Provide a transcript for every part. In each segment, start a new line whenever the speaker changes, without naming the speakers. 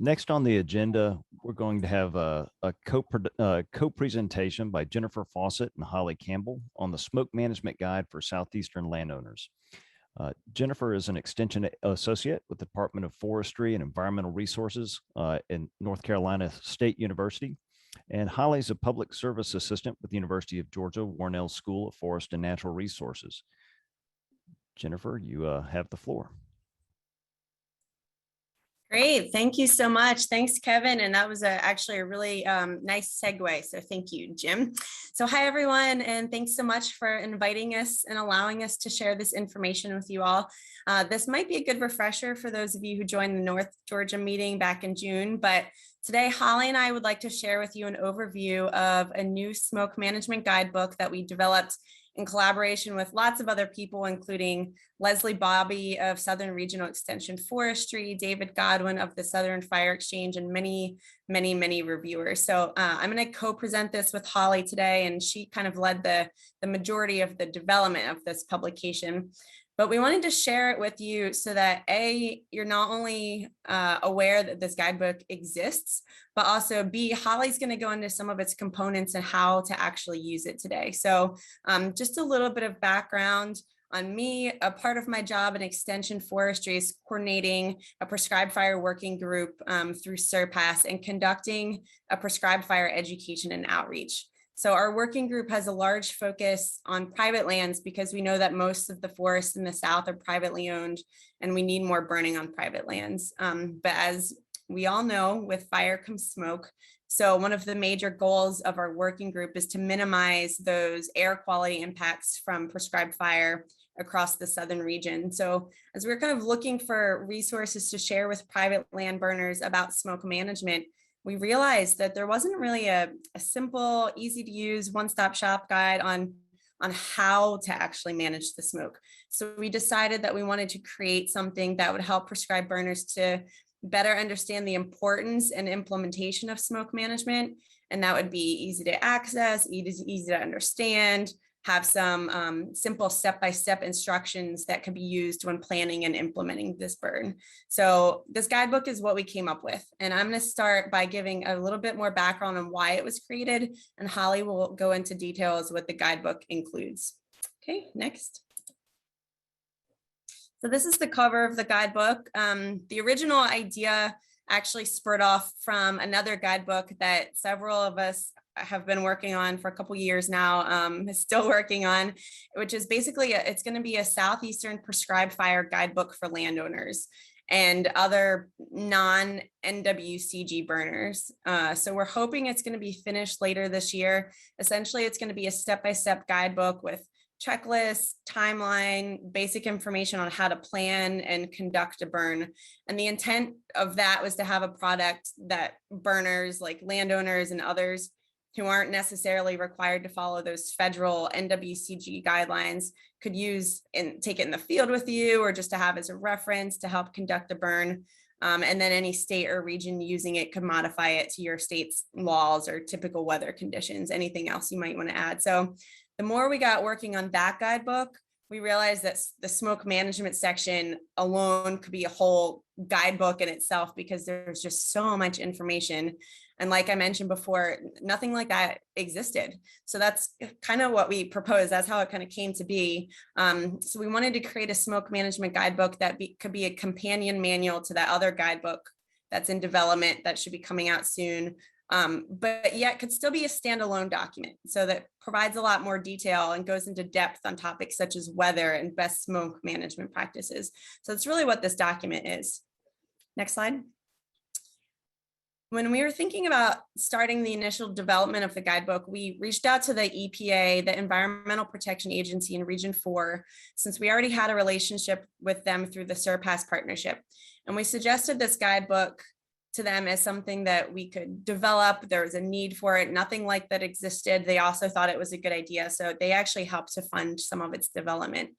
Next on the agenda, we're going to have a co-presentation by Jennifer Fawcett and Holly Campbell on the Smoke Management Guide for Southeastern Landowners. Jennifer is an extension associate with the Department of Forestry and Environmental Resources in North Carolina State University. And Holly is a public service assistant with the University of Georgia Warnell School of Forest and Natural Resources. Jennifer, you have the floor.
Great. Thank you so much. Thanks, Kevin. And that was actually a really nice segue. So thank you, Jim. So hi, everyone. And thanks so much for inviting us and allowing us to share this information with you all. This might be a good refresher for those of you who joined the North Georgia meeting back in June. But today, Holly and I would like to share with you an overview of a new smoke management guidebook that we developed in collaboration with lots of other people, including Leslie Bobby of Southern Regional Extension Forestry, David Godwin of the Southern Fire Exchange, and many reviewers. So I'm going to co-present this with Holly today, and she kind of led the majority of the development of this publication. But we wanted to share it with you so that A, you're not only aware that this guidebook exists, but also B, Holly's going to go into some of its components and how to actually use it today. So just a little bit of background on me. A part of my job in Extension Forestry is coordinating a prescribed fire working group through SURPASS and conducting a prescribed fire education and outreach. So our working group has a large focus on private lands because we know that most of the forests in the South are privately owned and we need more burning on private lands. But as we all know, with fire comes smoke. So one of the major goals of our working group is to minimize those air quality impacts from prescribed fire across the southern region. So as we're kind of looking for resources to share with private land burners about smoke management, we realized that there wasn't really a simple, easy to use one-stop shop guide on how to actually manage the smoke. So we decided that we wanted to create something that would help prescribed burners to better understand the importance and implementation of smoke management. And that would be easy to access, easy to understand, have some simple step-by-step instructions that could be used when planning and implementing this burn. So this guidebook is what we came up with. And I'm going to start by giving a little bit more background on why it was created, and Holly will go into details what the guidebook includes. Okay, next. So this is the cover of the guidebook. The original idea actually spurred off from another guidebook that several of us have been working on for a couple years now, still working on, which is basically, it's going to be a Southeastern Prescribed Fire Guidebook for landowners and other non-NWCG burners. So we're hoping it's going to be finished later this year. Essentially, it's going to be a step-by-step guidebook with checklist, timeline, basic information on how to plan and conduct a burn. And the intent of that was to have a product that burners like landowners and others who aren't necessarily required to follow those federal NWCG guidelines could use and take it in the field with you, or just to have as a reference to help conduct a burn. And then any state or region using it could modify it to your state's laws or typical weather conditions, anything else you might want to add. So the more we got working on that guidebook, we realized that the smoke management section alone could be a whole guidebook in itself because there's just so much information. And like I mentioned before, nothing like that existed. So that's kind of what we proposed. That's how it kind of came to be. So we wanted to create a smoke management guidebook that could be a companion manual to that other guidebook that's in development that should be coming out soon. But yet could still be a standalone document. So that provides a lot more detail and goes into depth on topics such as weather and best smoke management practices. So that's really what this document is. Next slide. When we were thinking about starting the initial development of the guidebook, we reached out to the EPA, the Environmental Protection Agency in Region 4, since we already had a relationship with them through the SURPASS partnership. And we suggested this guidebook to them as something that we could develop. There was a need for it. Nothing like that existed. They also thought it was a good idea. So they actually helped to fund some of its development.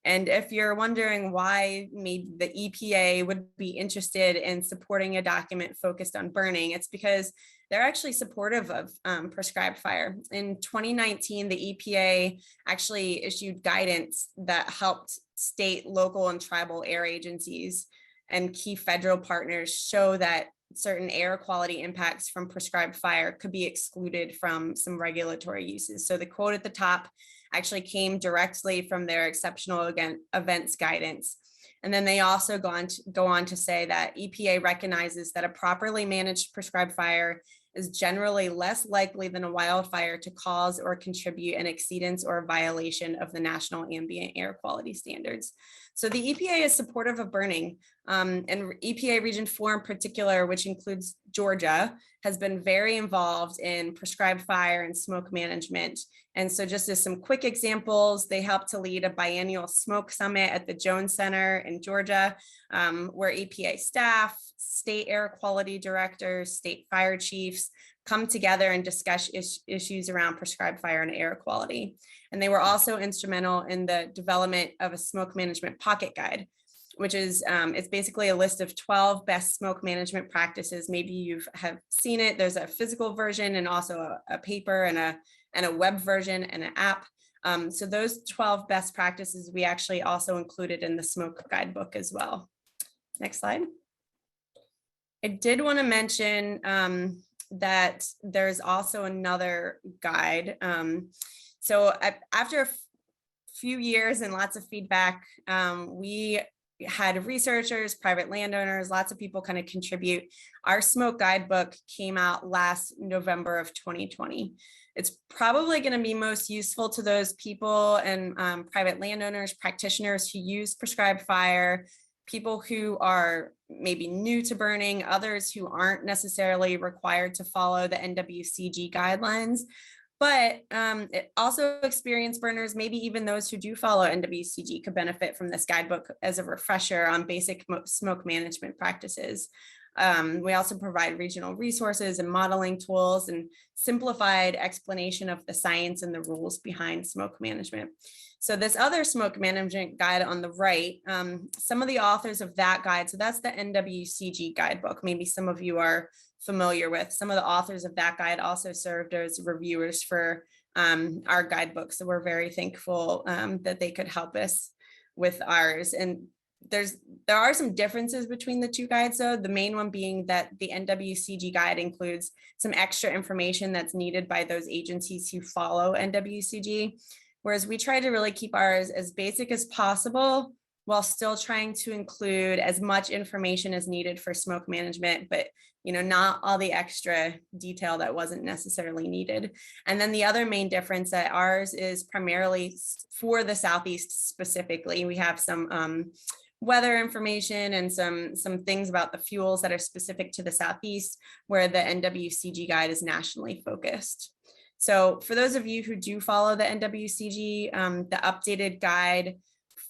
And if you're wondering why maybe the EPA would be interested in supporting a document focused on burning, it's because they're actually supportive of prescribed fire. In 2019, the EPA actually issued guidance that helped state, local, and tribal air agencies and key federal partners show that certain air quality impacts from prescribed fire could be excluded from some regulatory uses. So the quote at the top actually came directly from their exceptional events guidance. And then they also go on to say that EPA recognizes that a properly managed prescribed fire is generally less likely than a wildfire to cause or contribute an exceedance or a violation of the national ambient air quality standards. So the EPA is supportive of burning, and EPA Region 4 in particular, which includes Georgia, has been very involved in prescribed fire and smoke management. And so just as some quick examples, they helped to lead a biennial smoke summit at the Jones Center in Georgia, where EPA staff, state air quality directors, state fire chiefs come together and discuss issues around prescribed fire and air quality. And they were also instrumental in the development of a smoke management pocket guide, which is it's basically a list of 12 best smoke management practices. Maybe you have seen it. There's a physical version and also a paper and a web version and an app. So those 12 best practices we actually also included in the smoke guidebook as well. Next slide. I did want to mention that there's also another guide. So after a few years and lots of feedback, we had researchers, private landowners, lots of people kind of contribute. Our smoke guidebook came out last November of 2020. It's probably going to be most useful to those people and private landowners, practitioners who use prescribed fire, people who are maybe new to burning, others who aren't necessarily required to follow the NWCG guidelines, but also experienced burners, maybe even those who do follow NWCG could benefit from this guidebook as a refresher on basic smoke management practices. We also provide regional resources and modeling tools and simplified explanation of the science and the rules behind smoke management. So this other smoke management guide on the right, some of the authors of that guide, so that's the NWCG guidebook, maybe some of you are familiar with. Some of the authors of that guide also served as reviewers for our guidebook. So we're very thankful that they could help us with ours. And there are some differences between the two guides, though. The main one being that the NWCG guide includes some extra information that's needed by those agencies who follow NWCG, whereas we try to really keep ours as basic as possible while still trying to include as much information as needed for smoke management, but not all the extra detail that wasn't necessarily needed. And then the other main difference that ours is primarily for the Southeast specifically. We have some weather information and some things about the fuels that are specific to the Southeast, where the NWCG guide is nationally focused. So for those of you who do follow the NWCG, the updated guide,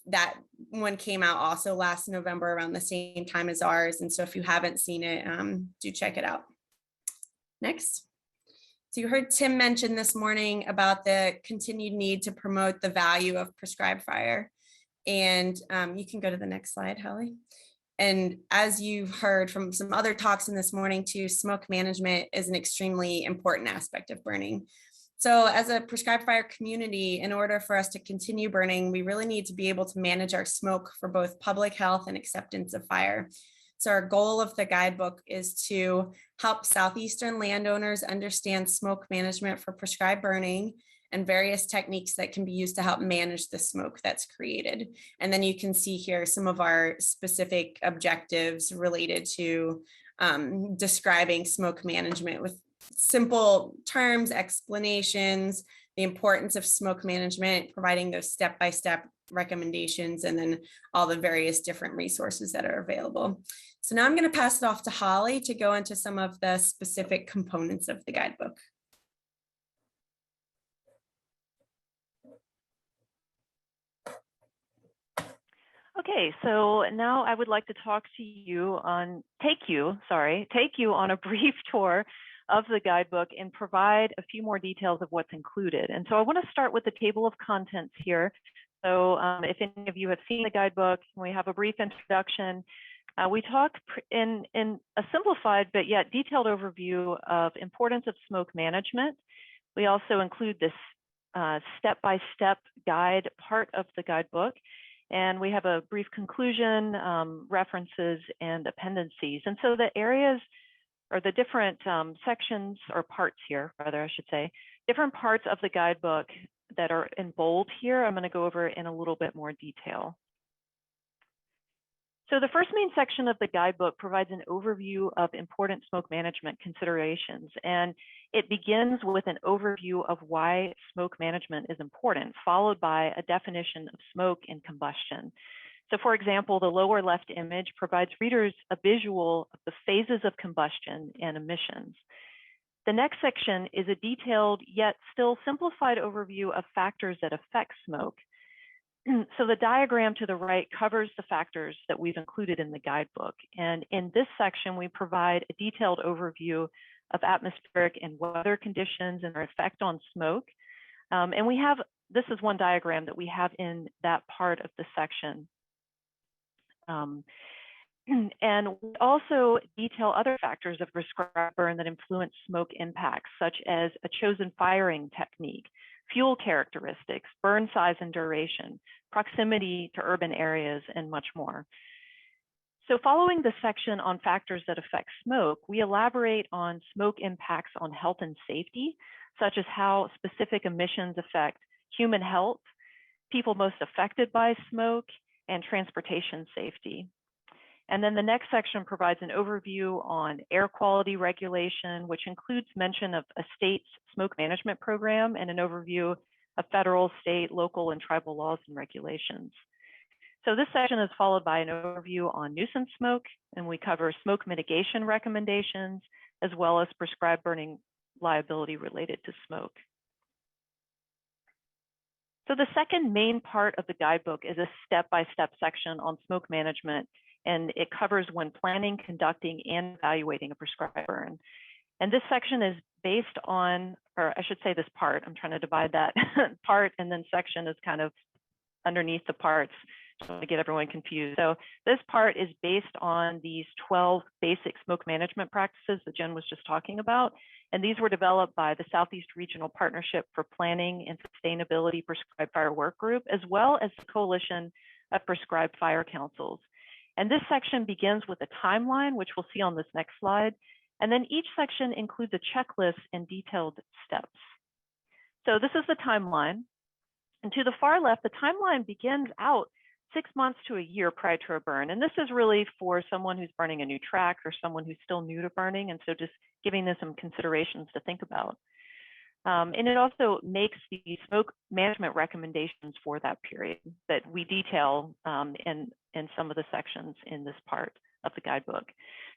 that one came out also last November around the same time as ours. And so if you haven't seen it, do check it out. Next. So you heard Tim mention this morning about the continued need to promote the value of prescribed fire. And you can go to the next slide, Holly. And as you've heard from some other talks in this morning too, smoke management is an extremely important aspect of burning. So as a prescribed fire community, in order for us to continue burning, we really need to be able to manage our smoke for both public health and acceptance of fire. So our goal of the guidebook is to help Southeastern landowners understand smoke management for prescribed burning and various techniques that can be used to help manage the smoke that's created. And then you can see here some of our specific objectives related to describing smoke management with simple terms, explanations, the importance of smoke management, providing those step-by-step recommendations, and then all the various different resources that are available. So now I'm going to pass it off to Holly to go into some of the specific components of the guidebook.
Okay, so now I would like to take you on a brief tour of the guidebook and provide a few more details of what's included. And so I want to start with the table of contents here. So if any of you have seen the guidebook, we have a brief introduction. We talk in a simplified but yet detailed overview of importance of smoke management. We also include this step-by-step guide part of the guidebook. And we have a brief conclusion, references, and appendices. And so the areas or the different sections or parts here, rather, I should say, different parts of the guidebook that are in bold here, I'm going to go over in a little bit more detail. So the first main section of the guidebook provides an overview of important smoke management considerations, and it begins with an overview of why smoke management is important, followed by a definition of smoke and combustion. So for example, the lower left image provides readers a visual of the phases of combustion and emissions. The next section is a detailed yet still simplified overview of factors that affect smoke. So the diagram to the right covers the factors that we've included in the guidebook. And in this section, we provide a detailed overview of atmospheric and weather conditions and their effect on smoke. And we have, this is one diagram that we have in that part of the section. And we also detail other factors of prescribed burn that influence smoke impacts, such as a chosen firing technique, fuel characteristics, burn size and duration, proximity to urban areas, and much more. So following the section on factors that affect smoke, we elaborate on smoke impacts on health and safety, such as how specific emissions affect human health, people most affected by smoke, and transportation safety. And then the next section provides an overview on air quality regulation, which includes mention of a state's smoke management program and an overview of federal, state, local, and tribal laws and regulations. So this section is followed by an overview on nuisance smoke, and we cover smoke mitigation recommendations, as well as prescribed burning liability related to smoke. So the second main part of the guidebook is a step-by-step section on smoke management, and it covers when planning, conducting, and evaluating a prescribed burn. And this section is based on, or I should say this part, I'm trying to divide that part, and then section is kind of underneath the parts, to get everyone confused. So this part is based on these 12 basic smoke management practices that Jen was just talking about. And these were developed by the Southeast Regional Partnership for Planning and Sustainability Prescribed Fire Work Group, as well as the Coalition of Prescribed Fire Councils. And this section begins with a timeline, which we'll see on this next slide. And then each section includes a checklist and detailed steps. So this is the timeline. And to the far left, the timeline begins out 6 months to a year prior to a burn. And this is really for someone who's burning a new tract or someone who's still new to burning. And so just giving them some considerations to think about. And it also makes the smoke management recommendations for that period that we detail in some of the sections in this part of the guidebook.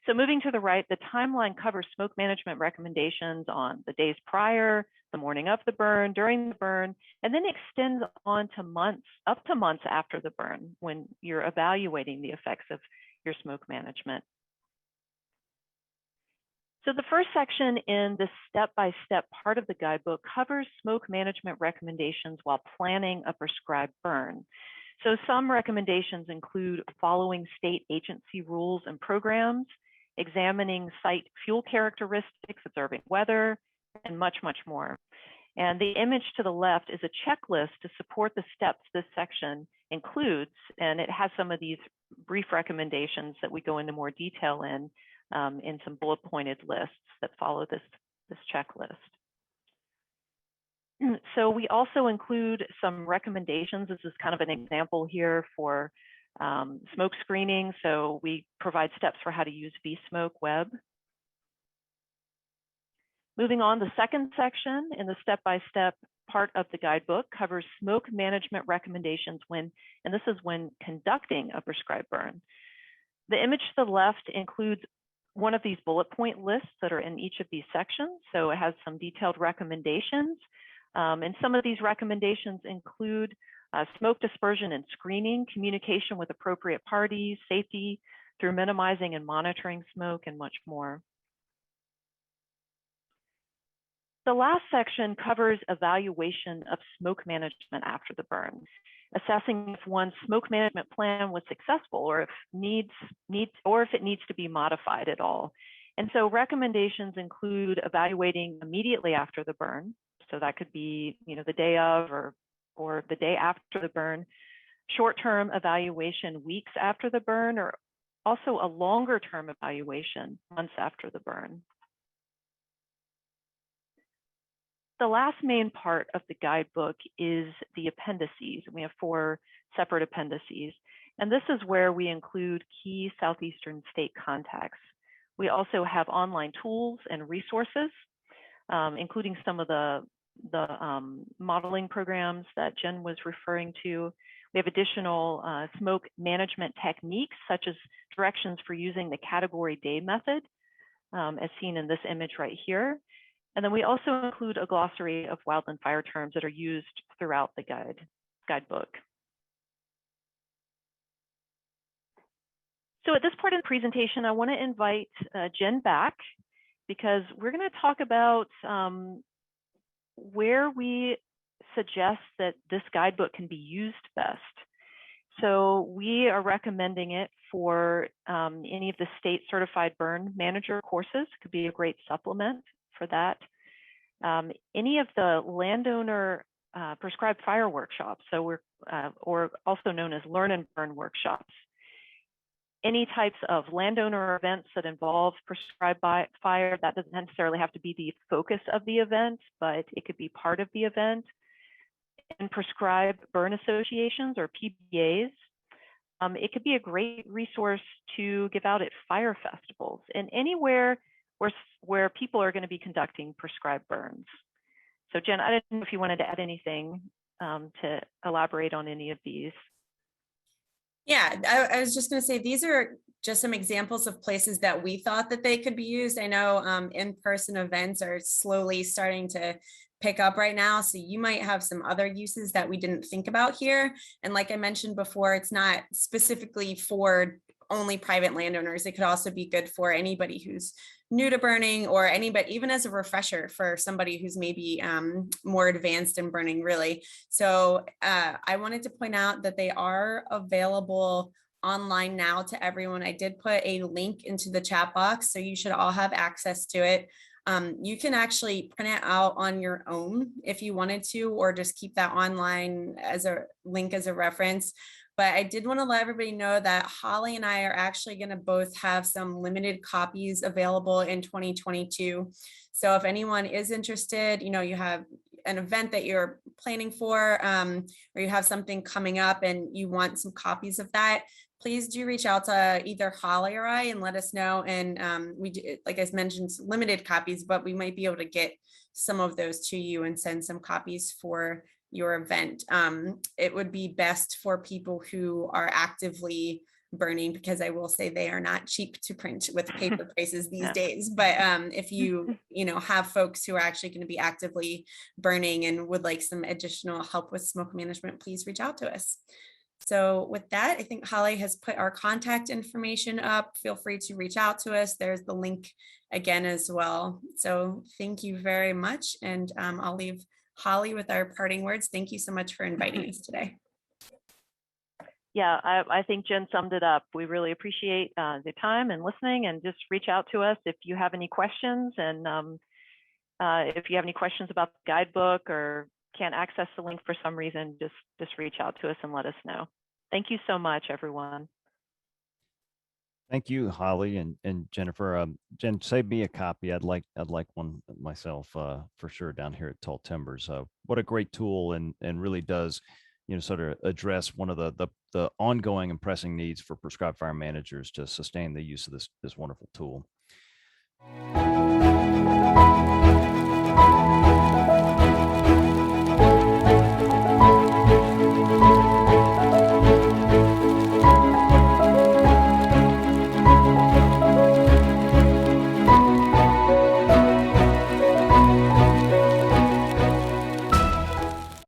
So moving to the right, the timeline covers smoke management recommendations on the days prior, the morning of the burn, during the burn, and then extends on to months, up to months after the burn when you're evaluating the effects of your smoke management. So the first section in this step-by-step part of the guidebook covers smoke management recommendations while planning a prescribed burn. So some recommendations include following state agency rules and programs, examining site fuel characteristics, observing weather, and much, much more. And the image to the left is a checklist to support the steps this section includes, and it has some of these brief recommendations that we go into more detail in some bullet pointed lists that follow this checklist. So we also include some recommendations. This is kind of an example here for smoke screening. So we provide steps for how to use V-Smoke Web. Moving on, the second section in the step-by-step part of the guidebook covers smoke management recommendations when, and this is when conducting a prescribed burn. The image to the left includes one of these bullet point lists that are in each of these sections. So it has some detailed recommendations. And some of these recommendations include smoke dispersion and screening, communication with appropriate parties, safety through minimizing and monitoring smoke, and much more. The last section covers evaluation of smoke management after the burn, assessing if one's smoke management plan was successful or if it needs to be modified at all. And so recommendations include evaluating immediately after the burn. So that could be, the day of or the day after the burn, short-term evaluation weeks after the burn, or also a longer term evaluation months after the burn. The last main part of the guidebook is the appendices. We have 4 separate appendices, and this is where we include key southeastern state contacts. We also have online tools and resources, including some of the modeling programs that Jen was referring to. We have additional smoke management techniques, such as directions for using the category day method, as seen in this image right here. And then we also include a glossary of wildland fire terms that are used throughout the guidebook. So at this part of the presentation, I want to invite Jen back, because we're going to talk about where we suggest that this guidebook can be used best. So we are recommending it for any of the state certified burn manager courses. Could be a great supplement for that. Any of the landowner prescribed fire workshops, so we're or also known as learn and burn workshops. Any types of landowner events that involve prescribed fire, that doesn't necessarily have to be the focus of the event, but it could be part of the event. And prescribed burn associations, or PBAs. It could be a great resource to give out at fire festivals and anywhere where people are going to be conducting prescribed burns. So Jen, I don't know if you wanted to add anything to elaborate on any of these.
Yeah, I was just going to say, these are just some examples of places that we thought that they could be used. I know in-person events are slowly starting to pick up right now, so you might have some other uses that we didn't think about here. And like I mentioned before, it's not specifically for only private landowners. It could also be good for anybody who's new to burning, or anybody, even as a refresher for somebody who's maybe more advanced in burning, really. So I wanted to point out that they are available online now to everyone. I did put a link into the chat box, so you should all have access to it. You can actually print it out on your own if you wanted to, or just keep that online as a link as a reference. But I did want to let everybody know that Holly and I are actually going to both have some limited copies available in 2022. So if anyone is interested, you know, you have an event that you're planning for, or you have something coming up and you want some copies of that, please do reach out to either Holly or I and let us know. And we do, like I mentioned, limited copies, but we might be able to get some of those to you and send some copies for your event. It would be best for people who are actively burning, because I will say they are not cheap to print with paper prices these days. But if you have folks who are actually going to be actively burning and would like some additional help with smoke management, please reach out to us. So with that, I think Holly has put our contact information up. Feel free to reach out to us. There's the link again as well. So thank you very much. And I'll leave Holly with our parting words. Thank you so much for inviting us today.
Yeah, I think Jen summed it up. We really appreciate the time and listening, and just reach out to us if you have any questions. And if you have any questions about the guidebook or can't access the link for some reason, just reach out to us and let us know. Thank you so much, everyone.
Thank you, Holly and Jennifer. Jen, save me a copy. I'd like one myself for sure down here at Tall Timbers. What a great tool, and really does, sort of address one of the ongoing and pressing needs for prescribed fire managers to sustain the use of this wonderful tool.